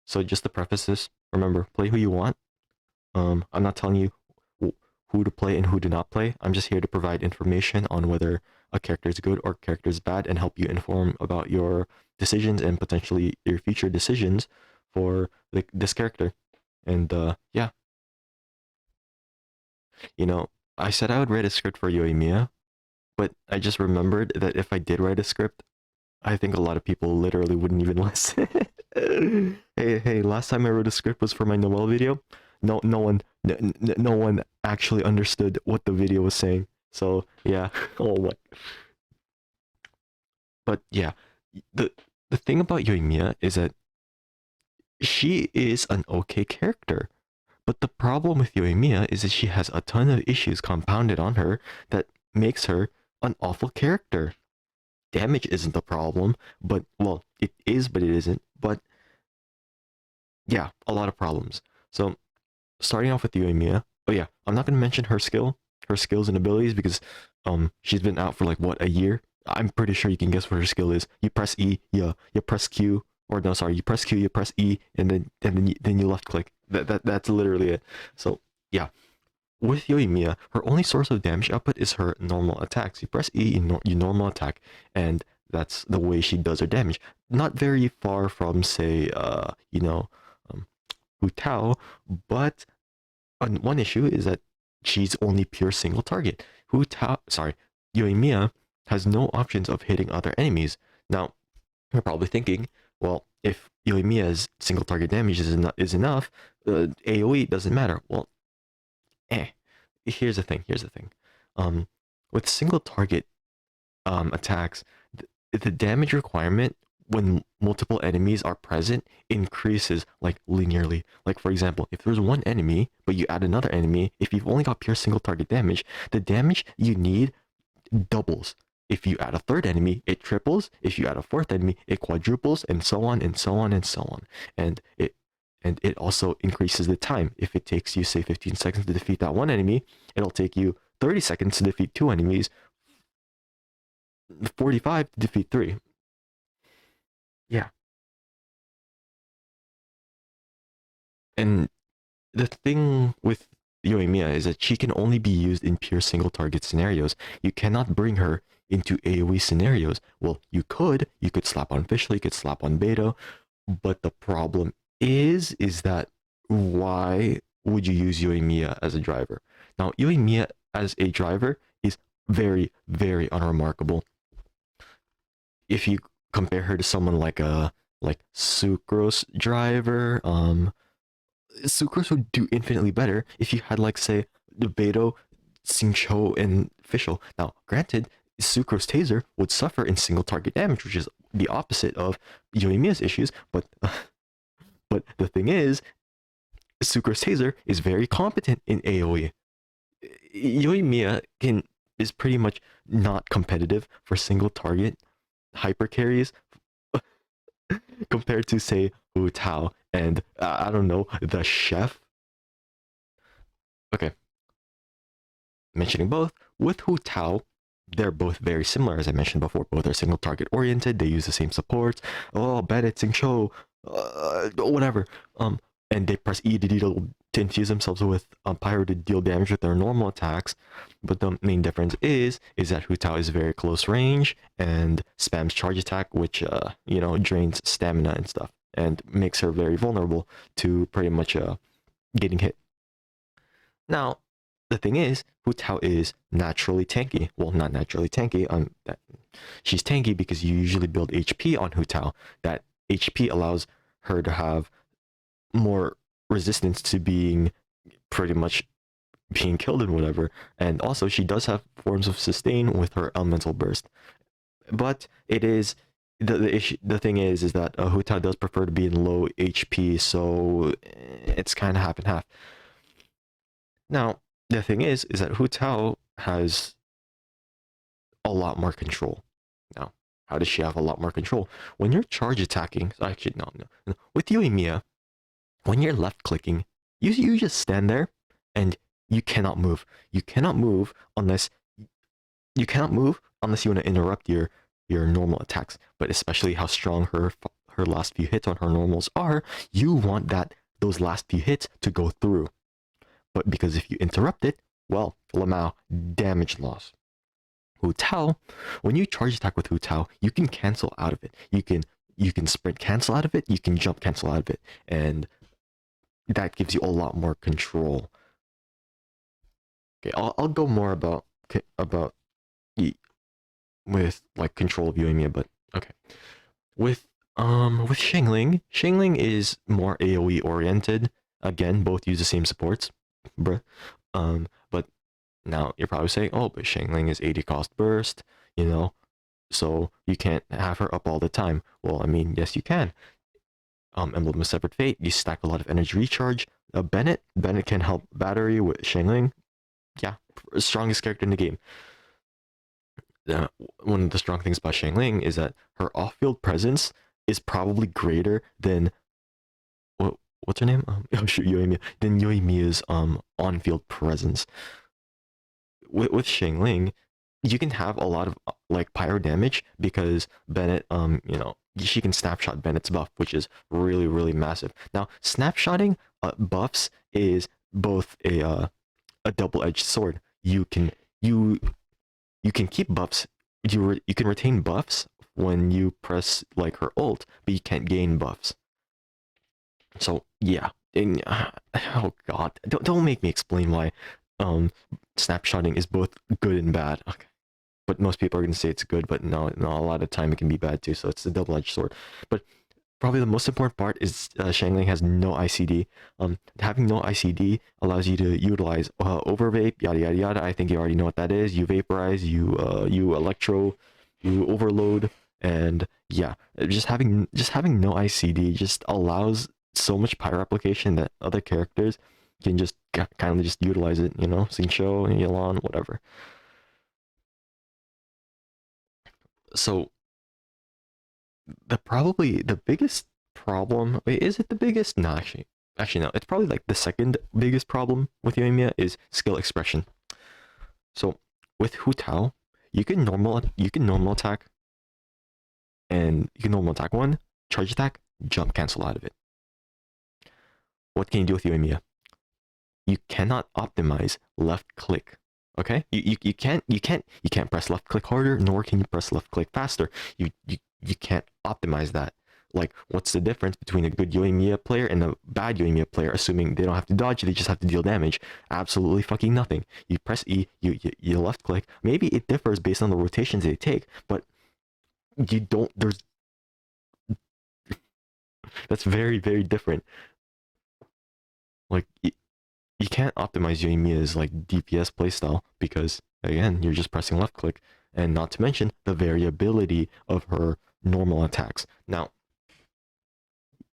So just to preface this, remember, play who you want. I'm not telling you who to play and who to not play. I'm just here to provide information on whether a character is good or a character is bad and help you inform about your decisions and potentially your future decisions for this character. And yeah, you know, I said I would write a script for Yoimiya, but I just remembered that if I did write a script, I think a lot of people literally wouldn't even listen. Hey, last time I wrote a script was for my Noel video. No one actually understood what the video was saying. So yeah, oh my. But yeah, the the thing about Yoimiya is that she is an okay character. But the problem with Yoimiya is that she has a ton of issues compounded on her that makes her an awful character. Damage isn't the problem, but well, it is, but it isn't. But yeah, a lot of problems. So starting off with Yoimiya. Oh yeah, I'm not gonna mention her skills and abilities because she's been out for like what, a year. I'm pretty sure you can guess what her skill is. You press E, yeah, you press Q, or no, sorry, you press Q, you press E, and then you left click. That's literally it. So yeah, with Yoimiya, her only source of damage output is her normal attacks. You press E, you normal attack, and that's the way she does her damage. Not very far from, say, Hu Tao, but one issue is that she's only pure single target. Yoimiya has no options of hitting other enemies. Now, you're probably thinking, well, if Yoimiya's single target damage is enough, AoE doesn't matter. Well, Here's the thing. With single target attacks, the damage requirement when multiple enemies are present increases like linearly. Like for example, if there's one enemy, but you add another enemy, if you've only got pure single target damage, the damage you need doubles. If you add a third enemy, it triples. If you add a fourth enemy, it quadruples, and so on and so on and so on. And it also increases the time. If it takes you, say, 15 seconds to defeat that one enemy, it'll take you 30 seconds to defeat two enemies, 45 to defeat three. Yeah. And the thing with Yoimiya is that she can only be used in pure single target scenarios. You cannot bring her into AoE scenarios. Well, you could slap on Fischl, you could slap on Beto, but the problem is that why would you use Yoimiya as a driver? Now, Yoimiya as a driver is very, very unremarkable. If you compare her to someone like Sucrose driver, Sucrose would do infinitely better if you had, like, say, Beto, Xingqiu, and Fischl. Now, granted, Sucrose Taser would suffer in single target damage, which is the opposite of Yoimiya's issues, but the thing is, Sucrose Taser is very competent in AoE. Yoimiya is pretty much not competitive for single target hyper carries compared to, say, Wu Tao and I don't know, the chef. Okay, mentioning both, with Hu Tao, they're both very similar, as I mentioned before. Both are single target oriented. They use the same supports. Oh, Bennett, Xingqiu, whatever. And they press E to infuse themselves with Pyro to deal damage with their normal attacks. But the main difference is that Hu Tao is very close range and spams charge attack, which drains stamina and stuff, and makes her very vulnerable to pretty much getting hit. Now, the thing is, Hu Tao is naturally tanky. Well, not naturally tanky. She's tanky because you usually build HP on Hu Tao. That HP allows her to have more resistance to being pretty much being killed and whatever. And also, she does have forms of sustain with her elemental burst. But it is the thing is that Hu Tao does prefer to be in low HP, so it's kind of half and half. Now, the thing is that Hu Tao has a lot more control. Now, how does she have a lot more control? When you're charge attacking, actually, no. With Yoimiya, when you're left clicking, you just stand there and you cannot move. You cannot move unless you want to interrupt your normal attacks. But especially how strong her her last few hits on her normals are, you want those last few hits to go through. But because if you interrupt it, well, Lamau, damage loss. Hu Tao, when you charge attack with Hu Tao, you can cancel out of it. You can sprint cancel out of it, you can jump cancel out of it, and that gives you a lot more control. Okay, I'll go more about with like control of Yoimiya, but okay. With Shangling is more AoE oriented. Again, both use the same supports, bruh. But now you're probably saying, oh, but Shangling is 80 cost burst, you know, so you can't have her up all the time. Well, I mean, yes, you can. Emblem of Separate Fate, you stack a lot of energy recharge. Bennett can help battery with Shangling. Yeah, strongest character in the game. One of the strong things about Shangling is that her off-field presence is probably greater than what's her name? Yoimiya. Than Yoimiya's on-field presence. With Shangling, you can have a lot of like pyro damage because Bennett, you know, she can snapshot Bennett's buff, which is really, really massive. Now, snapshotting buffs is both a double-edged sword. You can keep buffs. You can retain buffs when you press like her ult, but you can't gain buffs. So yeah, and, oh god, don't make me explain why snapshotting is both good and bad. Okay. But most people are going to say it's good, but no, a lot of time it can be bad too, so it's a double-edged sword. But probably the most important part is Shangling has no ICD. Having no ICD allows you to utilize overvape, yada yada yada. I think you already know what that is. You vaporize, you electro, you overload, and yeah, just having no ICD just allows so much pyro application that other characters can just kind of just utilize it. You know, Xingqiu, Yelan, whatever. So the biggest problem, wait, is it the biggest? No, actually no, it's probably like the second biggest problem with Yoimiya is skill expression. So with Hu Tao, you can normal attack, and you can normal attack one, charge attack, jump cancel out of it. What can you do with Yoimiya? You cannot optimize left click. Okay, you can't press left click harder, nor can you press left click faster. You can't optimize that. Like, what's the difference between a good Yoimiya player and a bad Yoimiya player, assuming they don't have to dodge, they just have to deal damage? Absolutely fucking nothing. You press E, you left click. Maybe it differs based on the rotations they take, but you don't, that's very, very different. Like, you can't optimize Yoimiya's like DPS playstyle because, again, you're just pressing left click, and not to mention the variability of her normal attacks. Now,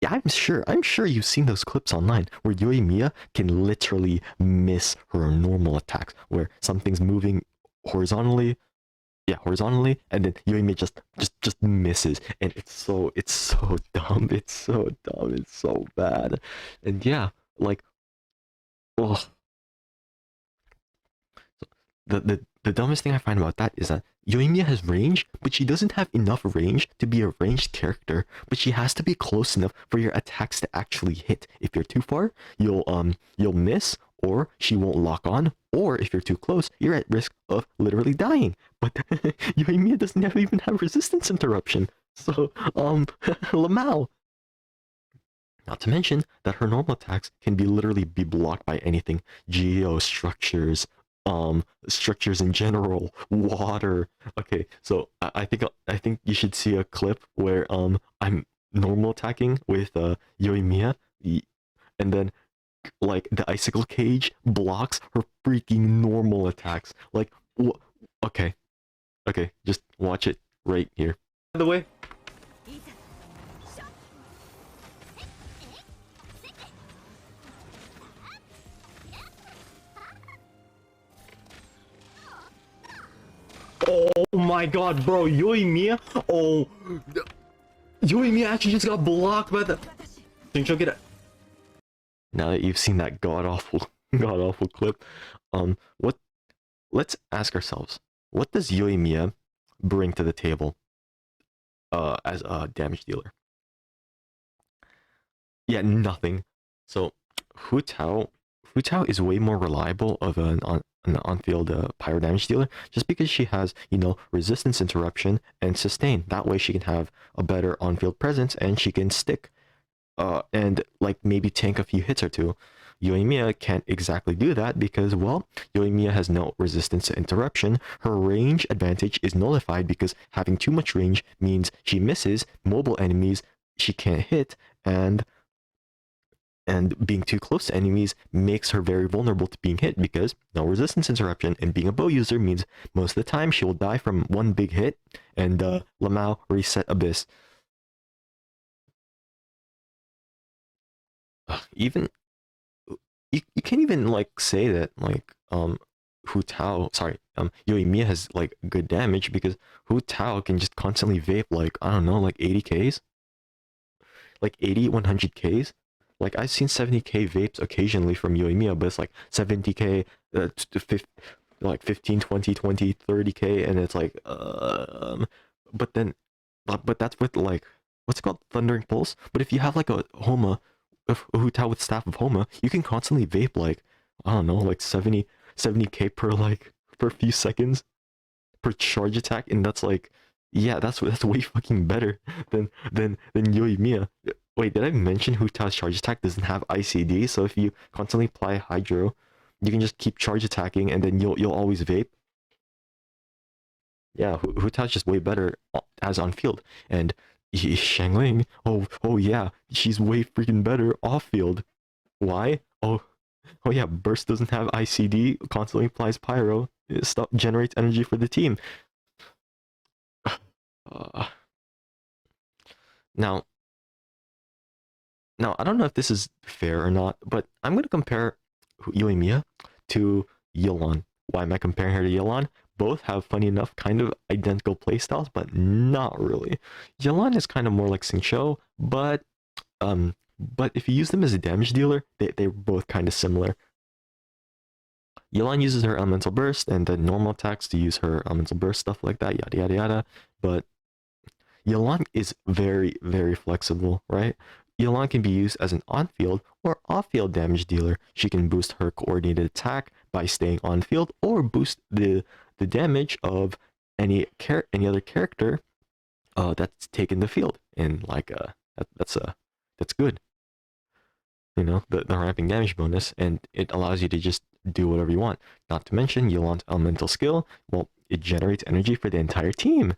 yeah, I'm sure you've seen those clips online where Yoimiya can literally miss her normal attacks, where something's moving horizontally, and then Yoimiya just misses, and it's so dumb, it's so bad, and yeah, like, oh, the dumbest thing I find about that is that Yoimiya has range, but she doesn't have enough range to be a ranged character, but she has to be close enough for your attacks to actually hit. If you're too far, you'll miss, or she won't lock on, or if you're too close, you're at risk of literally dying. But Yoimiya doesn't even have resistance interruption. So, Lamau. Not to mention that her normal attacks can literally be blocked by anything. Geo structures, structures in general, water. Okay, so I think you should see a clip where I'm normal attacking with Yoimiya, and then like the icicle cage blocks her freaking normal attacks. Like, okay, just watch it right here. By the way. Oh my god, bro, Yoimiya? Oh, Yoimiya actually just got blocked by the... Think she'll get it? Now that you've seen that god-awful clip, let's ask ourselves, what does Yoimiya bring to the table as a damage dealer? Yeah, nothing. So Hu Tao, Hu Tao is way more reliable of an on-field pyro damage dealer, just because she has, resistance interruption and sustain. That way she can have a better on-field presence and she can stick, and like maybe tank a few hits or two. Yoimiya can't exactly do that because, well, Yoimiya has no resistance to interruption. Her range advantage is nullified because having too much range means she misses mobile enemies she can't hit, and being too close to enemies makes her very vulnerable to being hit because no resistance interruption, and being a bow user means most of the time she will die from one big hit and Lamau reset Abyss. Even you can't even like say that like Hu Tao, sorry, Yoimiya has like good damage because Hu Tao can just constantly vape like, I don't know, like 80 Ks, like 80, 100 Ks. Like I've seen 70k vapes occasionally from Yoimiya, but it's like 70k, like 15, 20, 20, 30k, and it's like, but then, but that's with like, what's it called? Thundering Pulse. But if you have like a Homa, a Hu Tao with Staff of Homa, you can constantly vape like, I don't know, like 70k per like, per few seconds per charge attack, and that's like, yeah, that's way fucking better than Yoimiya. Wait, did I mention Huta's charge attack doesn't have ICD? So if you constantly apply Hydro, you can just keep charge attacking, and then you'll always vape. Yeah, Huta's just way better as on field, and Shangling. Oh yeah, she's way freaking better off field. Why? Oh yeah, Burst doesn't have ICD. Constantly applies Pyro. It generates energy for the team. Uh, now, Now, I don't know if this is fair or not, but I'm going to compare Yoimiya to Yelan. Why am I comparing her to Yelan? Both have, funny enough, kind of identical playstyles, but not really. Yelan is kind of more like Xingqiu, but if you use them as a damage dealer, they're both kind of similar. Yelan uses her elemental burst and the normal attacks to use her elemental burst, stuff like that, yada yada yada. But Yelan is very, very flexible, right? Yelan can be used as an on-field or off-field damage dealer. She can boost her coordinated attack by staying on-field, or boost the damage of any other character that's taken the field. And like that's good. The ramping damage bonus, and it allows you to just do whatever you want. Not to mention Yelan's elemental skill. Well, it generates energy for the entire team.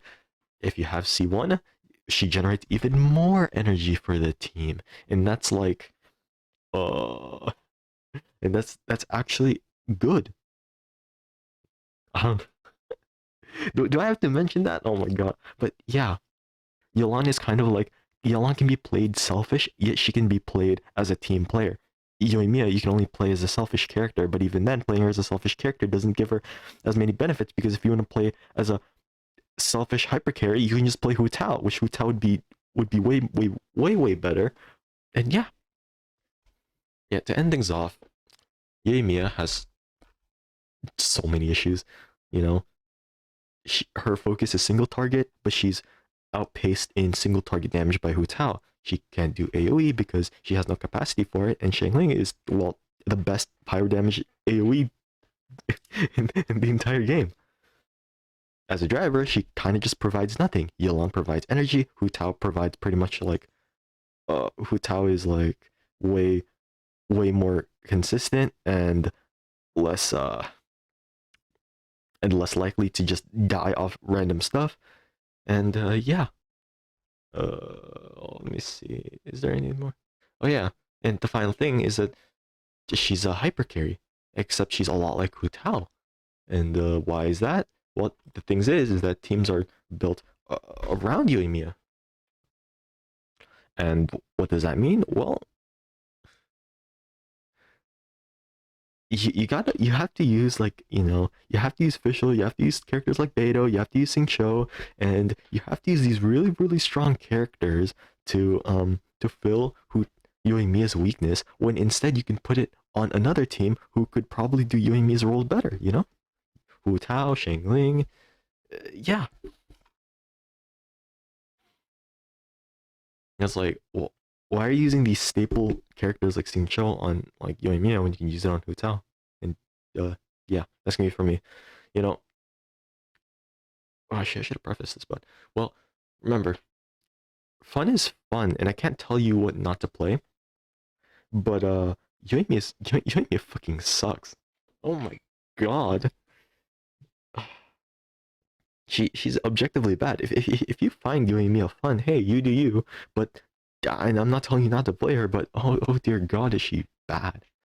If you have C1, she generates even more energy for the team. And that's like, uh, and that's actually good. Um, do I have to mention that? Oh my god. But yeah, Yolan is kind of like, Yolan can be played selfish, yet she can be played as a team player. Yoimiya, you can only play as a selfish character, but even then, playing her as a selfish character doesn't give her as many benefits, because if you want to play as a selfish hyper carry, you can just play Hu Tao, which Hu Tao would be way better. And yeah, to end things off, Yoimiya has so many issues. You know, her focus is single target, but she's outpaced in single target damage by Hu Tao. She can't do AoE because she has no capacity for it, and Shangling is, well, the best pyro damage AoE in the entire game. As a driver, she kind of just provides nothing. Yelan provides energy. Hu Tao provides pretty much like, Hu Tao is like way more consistent less uh and less likely to just die off random stuff. And yeah, let me see. Is there any more? Oh yeah, and the final thing is that she's a hyper carry, except she's a lot like Hu Tao. And why is that? Well, the things is that teams are built around Yoimiya. And what does that mean? Well, you have to use, like, you have to use Fischl, you have to use characters like Beidou, you have to use Xingqiu, and you have to use these really strong characters to fill Yoimiya's weakness, when instead you can put it on another team who could probably do Yoimiya's role better, Hu Tao, Shangling, yeah. It's like, well, Why are you using these staple characters like Xingqiu on like Yoimiya when you can use it on Hu Tao? And yeah, that's gonna be for me. You know, oh, I should have prefaced this, but well, remember, fun is fun, and I can't tell you what not to play. But Yoimiya fucking sucks. Oh my god, she's objectively bad. If you find Yoimiya fun, hey, you do you. But and I'm not telling you not to play her, but oh dear god, is she bad.